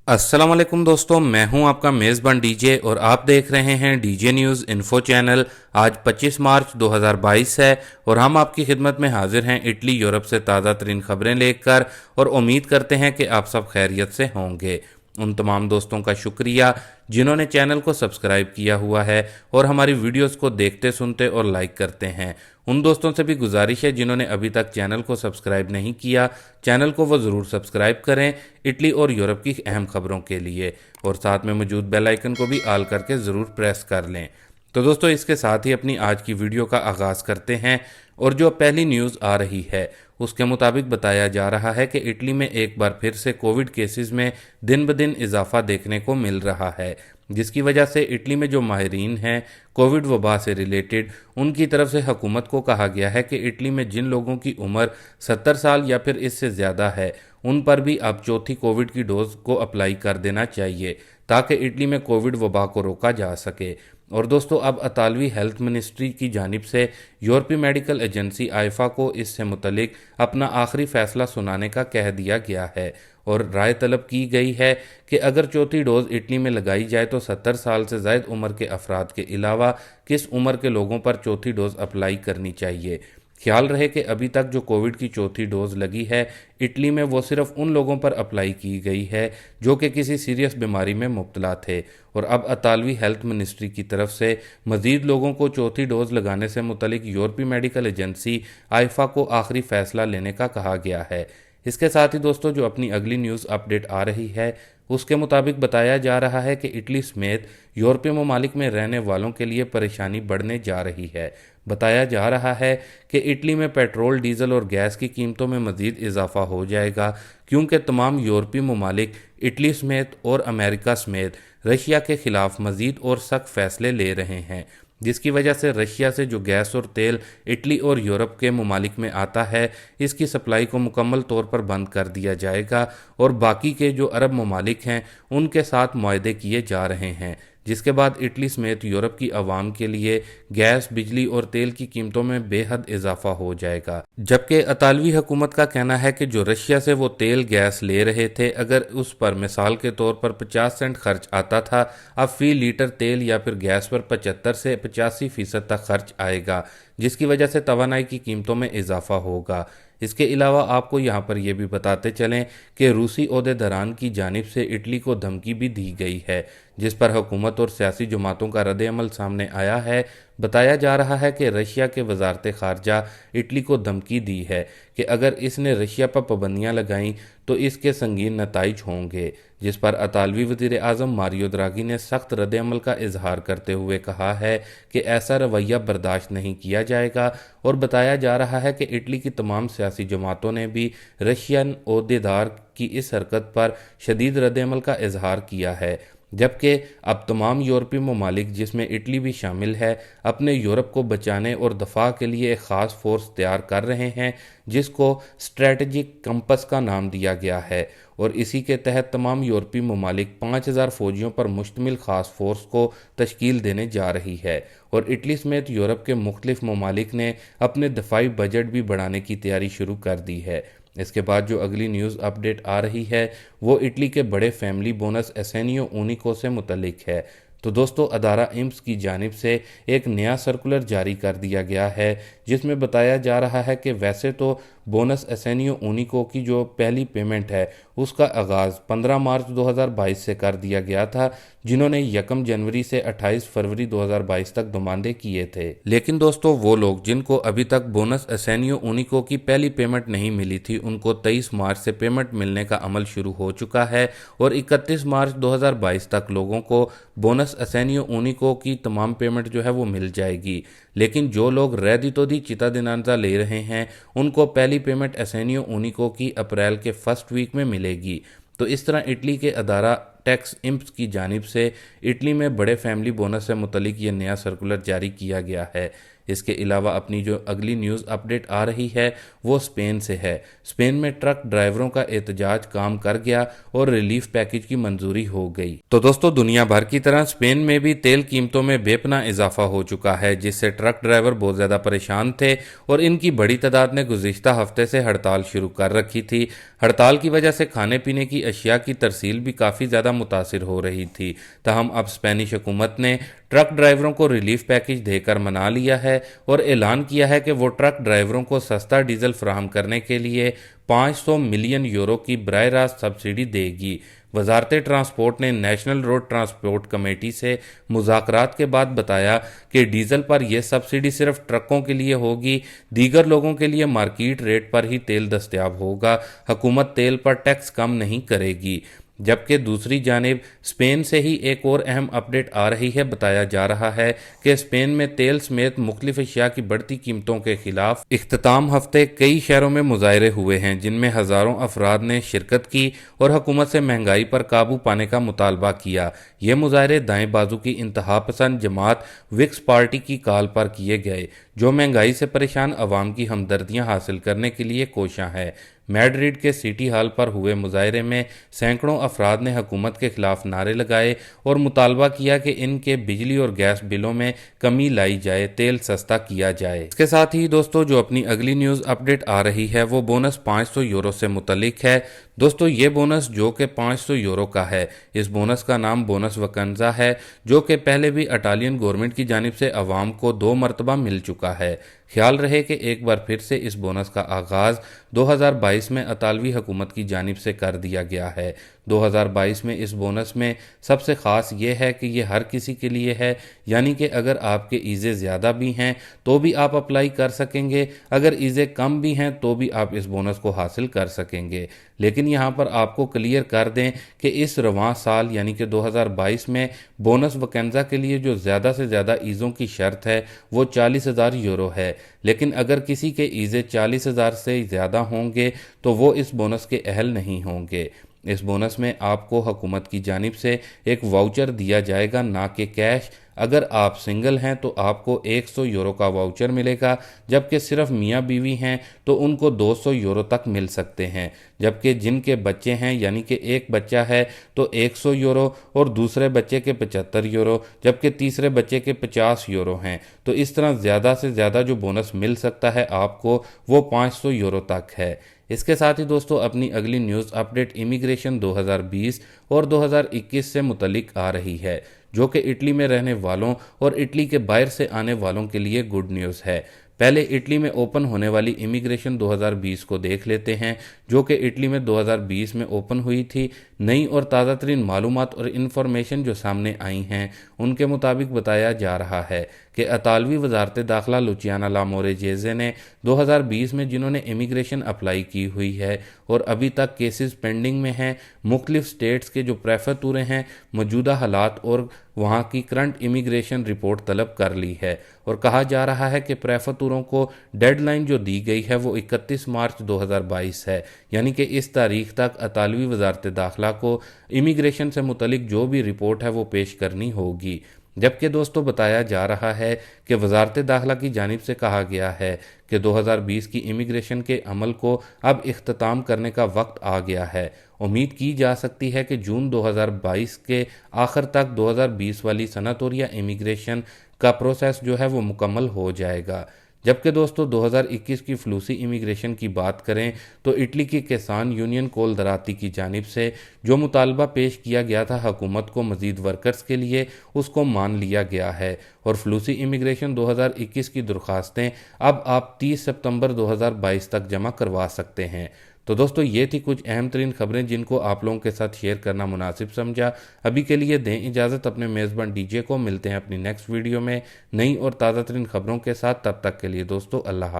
अस्सलाम वालेकुम दोस्तों, मैं हूं आपका मेज़बान डीजे और आप देख रहे हैं डीजे न्यूज़ इन्फो चैनल। आज 25 मार्च 2022 है और हम आपकी खिदमत में हाजिर हैं इटली यूरोप से ताज़ा तरीन खबरें लेकर और उम्मीद करते हैं कि आप सब खैरियत से होंगे। उन तमाम दोस्तों का शुक्रिया जिन्होंने चैनल को सब्सक्राइब किया हुआ है और हमारी वीडियोस को देखते सुनते और लाइक करते हैं। उन दोस्तों से भी गुजारिश है जिन्होंने अभी तक चैनल को सब्सक्राइब नहीं किया, चैनल को वो ज़रूर सब्सक्राइब करें इटली और यूरोप की अहम खबरों के लिए, और साथ में मौजूद बेल आइकन को भी ऑल करके ज़रूर प्रेस कर लें। तो दोस्तों, इसके साथ ही अपनी आज की वीडियो का आगाज़ करते हैं और जो पहली न्यूज़ आ रही है उसके मुताबिक बताया जा रहा है कि इटली में एक बार फिर से कोविड केसेस में दिन ब दिन इजाफा देखने को मिल रहा है, जिसकी वजह से इटली में जो माहिरीन हैं कोविड वबा से रिलेटेड, उनकी तरफ से हुकूमत को कहा गया है कि इटली में जिन लोगों की उम्र 70 साल या फिर इससे ज़्यादा है उन पर भी अब चौथी कोविड की डोज को अप्लाई कर देना चाहिए ताकि इटली में कोविड वबा को रोका जा सके। और दोस्तों, अब इतालवी हेल्थ मिनिस्ट्री की जानिब से यूरोपीय मेडिकल एजेंसी आइफा को इससे मुतलिक अपना आखिरी फैसला सुनाने का कह दिया गया है और राय तलब की गई है कि अगर चौथी डोज इटली में लगाई जाए तो 70 साल से ज़ायद उम्र के अफराद के अलावा किस उम्र के लोगों पर चौथी डोज अप्लाई करनी चाहिए। ख्याल रहे कि अभी तक जो कोविड की चौथी डोज लगी है इटली में वो सिर्फ उन लोगों पर अप्लाई की गई है जो कि किसी सीरियस बीमारी में मुब्तला थे, और अब इतालवी हेल्थ मिनिस्ट्री की तरफ से मज़ीद लोगों को चौथी डोज लगाने से मुतलिक यूरोपीय मेडिकल एजेंसी आइफा को आखिरी फैसला लेने का कहा गया है। इसके साथ ही दोस्तों, जो अपनी अगली न्यूज़ अपडेट आ रही है उसके मुताबिक बताया जा रहा है कि इटली समेत यूरोपीय ममालिक में रहने वालों के लिए परेशानी बढ़ने जा रही है। बताया जा रहा है कि इटली में पेट्रोल, डीजल और गैस की कीमतों में मज़ीद इजाफा हो जाएगा क्योंकि तमाम यूरोपीय ममालिक इटली समेत और अमेरिका समेत रशिया के खिलाफ मज़ीद और सख्त फैसले ले रहे हैं, जिसकी वजह से रशिया से जो गैस और तेल इटली और यूरोप के ममालिक में आता है इसकी सप्लाई को मुकम्मल तौर पर बंद कर दिया जाएगा और बाकी के जो अरब ममालिक हैं उनके साथ मुआहदे किए जा रहे हैं, जिसके बाद इटली समेत यूरोप की आवाम के लिए गैस, बिजली और तेल की कीमतों में बेहद इजाफा हो जाएगा। जबकि इतालवी हुकूमत का कहना है कि जो रशिया से वो तेल, गैस ले रहे थे, अगर उस पर मिसाल के तौर पर 50 सेंट खर्च आता था, अब फी लीटर तेल या फिर गैस पर 75 से 85% तक खर्च आएगा, जिसकी वजह से तवानाई की कीमतों में इजाफा होगा। इसके अलावा आपको यहाँ पर यह भी बताते चलें कि रूसी ओहदेदारान की जानिब से इटली को धमकी भी दी गई है, जिस पर हुकूमत और सियासी जमातों का रद्द-ए-अमल सामने आया है। बताया जा रहा है कि रशिया के वजारत खारजा इटली को धमकी दी है कि अगर इसने रशिया पर पाबंदियाँ लगाईं तो इसके संगीन नताइज होंगे, जिस पर इतालवी वज़ीर आज़म मारियो द्रागी ने सख्त रद्द-ए-अमल का इजहार करते हुए कहा है कि ऐसा रवैया बर्दाश्त नहीं किया जाएगा। और बताया जा रहा है कि इटली की तमाम सियासी जमातों ने भी रशियन ओहदेदार की इस हरकत पर शदीद रद्द-ए-अमल का इजहार किया है, जबकि अब तमाम यूरोपीय ममालिक जिसमें इटली भी शामिल है अपने यूरोप को बचाने और दफा के लिए एक ख़ास फोर्स तैयार कर रहे हैं जिसको स्ट्रेटजिक कंपस का नाम दिया गया है, और इसी के तहत तमाम यूरोपीय ममालिक 5000 फौजियों पर मुश्तमिल ख़ास फोर्स को तश्कील देने जा रही है। और इटली समेत यूरोप के मुख्तलिफ ममालिक ने अपने दफाई बजट भी बढ़ाने की तैयारी शुरू कर दी है। इसके बाद जो अगली न्यूज़ अपडेट आ रही है वो इटली के बड़े फैमिली बोनस एसेनियो ऊनिको से मुतलिक है। तो दोस्तों, अदारा इम्स की जानिब से एक नया सर्कुलर जारी कर दिया गया है जिसमें बताया जा रहा है कि वैसे तो बोनस एसेनियो ऊनिको की जो पहली पेमेंट है उसका आगाज़ 15 मार्च 2022 से कर दिया गया था, जिन्होंने 1 जनवरी से 28 फरवरी 2022 तक नुमाइंदे किए थे। लेकिन दोस्तों, वो लोग जिनको अभी तक बोनस एसेनियो ऊनिको की पहली पेमेंट नहीं मिली थी उनको 23 मार्च से पेमेंट मिलने का अमल शुरू हो चुका है और 31 मार्च 2022 तक लोगों को बोनस एसेनियो ऊनिको की तमाम पेमेंट जो है वो मिल जाएगी। लेकिन जो लोग रेडितो दी चितादिनांजा ले रहे हैं उनको पहली पेमेंट एसेनियो ऊनिको की अप्रैल के फर्स्ट वीक में मिलेगी। तो इस तरह इटली के अदारा टैक्स इम्प्स की जानिब से इटली में बड़े फैमिली बोनस से मुतलिक ये नया सर्कुलर जारी किया गया है। इसके अलावा अपनी जो अगली न्यूज़ अपडेट आ रही है वो स्पेन से है। स्पेन में ट्रक ड्राइवरों का एहतजाज काम कर गया और रिलीफ पैकेज की मंजूरी हो गई। तो दोस्तों, दुनिया भर की तरह स्पेन में भी तेल कीमतों में बेपनाह इजाफा हो चुका है, जिससे ट्रक ड्राइवर बहुत ज़्यादा परेशान थे और इनकी बड़ी तादाद ने गुज़िश्ता हफ्ते से हड़ताल शुरू कर रखी थी। हड़ताल की वजह से खाने पीने की अशिया की तरसील भी काफ़ी ज़्यादा मुतासिर हो रही थी। तहम अब स्पेनिश हुकूमत ने ट्रक ड्राइवरों को रिलीफ पैकेज देकर मना लिया है और ऐलान किया है कि वो ट्रक ड्राइवरों को सस्ता डीजल फराहम करने के लिए 500 मिलियन यूरो की बराह रास्त सब्सिडी देगी। वजारत ट्रांसपोर्ट ने नेशनल रोड ट्रांसपोर्ट कमेटी से मुज़ाकरात के बाद बताया कि डीजल पर यह सब्सिडी सिर्फ ट्रकों के लिए होगी, दीगर लोगों के लिए मार्केट रेट पर ही तेल दस्तयाब होगा। हुकूमत तेल पर टैक्स कम नहीं करेगी। जबकि दूसरी जानिब स्पेन से ही एक और अहम अपडेट आ रही है। बताया जा रहा है कि स्पेन में तेल समेत मुख्तलिफ अशिया की बढ़ती कीमतों के खिलाफ इख्तिताम हफ्ते कई शहरों में मुजाहरे हुए हैं, जिनमें हज़ारों अफराद ने शिरकत की और हुकूमत से महंगाई पर काबू पाने का मुतालबा किया। ये मुजाहरे दाएं बाजू की इंतहा पसंद जमात विक्स पार्टी की कॉल पर किए गए, जो महंगाई से परेशान अवाम की हमदर्दियां हासिल करने के लिए कोशां है। मैड्रिड के सिटी हॉल पर हुए मुजाहरे में सैकड़ों अफराद ने हुकूमत के खिलाफ नारे लगाए और मुतालबा किया कि इनके बिजली और गैस बिलों में कमी लाई जाए, तेल सस्ता किया जाए। इसके साथ ही दोस्तों, जो अपनी अगली न्यूज़ अपडेट आ रही है वो बोनस 500 यूरो से मुतलिक है। दोस्तों, ये बोनस जो कि 500 यूरो का है, इस बोनस का नाम बोनस वकंजा है, जो कि पहले भी इटालियन गवर्नमेंट की जानिब से अवाम को 2 मरतबा मिल चुका है। ख्याल रहे कि एक बार फिर से इस बोनस का आगाज़ 2022 में इतालवी हुकूमत की जानिब से कर दिया गया है। 2022 में इस बोनस में सबसे ख़ास ये है कि ये हर किसी के लिए है, यानी कि अगर आपके ईज़े ज़्यादा भी हैं तो भी आप अप्लाई कर सकेंगे, अगर ईज़े कम भी हैं तो भी आप इस बोनस को हासिल कर सकेंगे। लेकिन यहाँ पर आपको क्लियर कर दें कि इस रवां साल यानी कि 2022 में बोनस वकंजा के लिए जो ज़्यादा से ज़्यादा ईज़ों की शर्त है वो 40,000 यूरो है। लेकिन अगर किसी के ईज़े 40,000 से ज़्यादा होंगे तो वो इस बोनस के अहल नहीं होंगे। इस बोनस में आपको हुकूमत की जानिब से एक वाउचर दिया जाएगा, ना कि कैश। अगर आप सिंगल हैं तो आपको 100 यूरो का वाउचर मिलेगा, जबकि सिर्फ मियाँ बीवी हैं तो उनको 200 यूरो तक मिल सकते हैं। जबकि जिनके बच्चे हैं यानी कि एक बच्चा है तो 100 यूरो और दूसरे बच्चे के 75 यूरो, जबकि तीसरे बच्चे के 50 यूरो हैं। तो इस तरह ज़्यादा से ज़्यादा जो बोनस मिल सकता है आपको वो 500 यूरो तक है। इसके साथ ही दोस्तों, अपनी अगली न्यूज़ अपडेट इमिग्रेशन 2020 और 2021 से मुतलिक आ रही है, जो कि इटली में रहने वालों और इटली के बाहर से आने वालों के लिए गुड न्यूज़ है। पहले इटली में ओपन होने वाली इमिग्रेशन 2020 को देख लेते हैं, जो कि इटली में 2020 में ओपन हुई थी। नई और ताज़ा तरीन मालूमात और इन्फॉर्मेशन जो सामने आई हैं उनके मुताबिक बताया जा रहा है कि इतालवी वजारत दाखिला लुचियाना लामोरेजेज़े ने 2020 में जिन्होंने इमिग्रेशन अप्लाई की हुई है और अभी तक केसेस पेंडिंग में हैं, मुख्तलिफ स्टेट्स के जो प्रेफेक्चुरें हैं मौजूदा हालात और वहाँ की करंट इमिग्रेशन रिपोर्ट तलब कर ली है। और कहा जा रहा है कि प्रेफेक्चुरों को डेडलाइन जो दी गई है वो 31 मार्च 2022 है, यानी कि इस तारीख तक इतालवी वजारत दाखिला को इमिग्रेशन से मुतलिक जो भी रिपोर्ट है वो पेश करनी होगी। जबकि दोस्तों, बताया जा रहा है कि वजारत दाखिला की जानिब से कहा गया है कि 2020 की इमिग्रेशन के अमल को अब इख्तिताम करने का वक्त आ गया है। उम्मीद की जा सकती है कि जून 2022 के आखिर तक 2020 वाली सनअतोरिया इमिग्रेशन का प्रोसेस जो है वो मुकम्मल हो जाएगा। जबकि दोस्तों, 2021 की फ्लूसी इमिग्रेशन की बात करें तो इटली की किसान यूनियन कोल दराती की जानिब से जो मुतालबा पेश किया गया था हुकूमत को मज़ीद वर्कर्स के लिए, उसको मान लिया गया है और फ्लूसी इमिग्रेशन 2021 की दरख्वास्तें अब आप 30 सितंबर 2022 तक जमा करवा सकते हैं। तो दोस्तों, ये थी कुछ अहम तरीन खबरें जिनको आप लोगों के साथ शेयर करना मुनासिब समझा। अभी के लिए दें इजाज़त अपने मेज़बान डीजे को। मिलते हैं अपनी नेक्स्ट वीडियो में नई और ताज़ा तरीन खबरों के साथ। तब तक के लिए दोस्तों, अल्लाह।